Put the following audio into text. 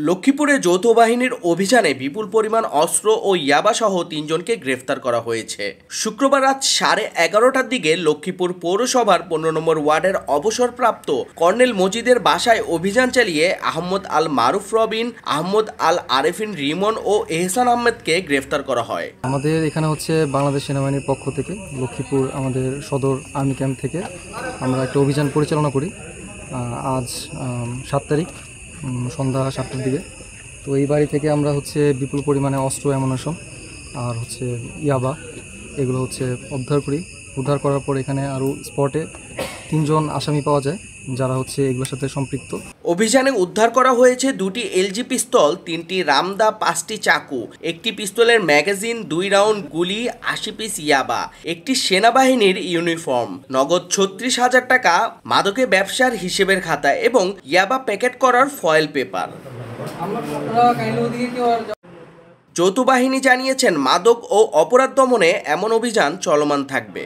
লক্ষ্মীপুরে যৌথ বাহিনীর অভিযানে বিপুল পরিমাণ অস্ত্র ও ইয়াবা সহ 3 জনকে গ্রেফতার করা হয়েছে। শুক্রবার রাত 11:30টার দিকে লক্ষ্মীপুর পৌরসভার 15 নম্বর ওয়ার্ডের অবসরপ্রাপ্ত কর্নেল মজিদের বাসায় অভিযান চালিয়ে আহমদ আল মারুফ রবিন, আহমদ আল আরেফিন রিমন ও এহসান আহমেদকে গ্রেফতার করা হয়। আমাদের এখানে হচ্ছে বাংলাদেশ সেনাবাহিনীর পক্ষ থেকে লক্ষ্মীপুর আমাদের সদর আর্মি ক্যাম্প থেকে আমরা একটা অভিযান পরিচালনা করি আজ 7 তারিখ সন্ধ্যা 7টার দিকে। তো এই বাড়ি থেকে আমরা হচ্ছে বিপুল পরিমাণে অস্ত্র অ্যামুনিশন আর হচ্ছে ইয়াবা এগুলো হচ্ছে উদ্ধার করার পর এখানে আরও স্পটে 3 জন আসামি পাওয়া যায় যারা হচ্ছে এগুলোর সাথে সম্পৃক্ত। অভিযানে উদ্ধার করা হয়েছে 2টি এলজি পিস্তল, 3টি রামদা, 5টি চাকু, একটি পিস্তলের ম্যাগাজিন, 2 রাউন্ড গুলি, 80 পিস ইয়াবা, একটি সেনাবাহিনীর ইউনিফর্ম, নগদ 36,000 টাকা, মাদকে ব্যবসার হিসেবের খাতা এবং ইয়াবা প্যাকেট করার ফয়েল পেপার। যৌথ বাহিনী জানিয়েছেন মাদক ও অপরাধ দমনে এমন অভিযান চলমান থাকবে।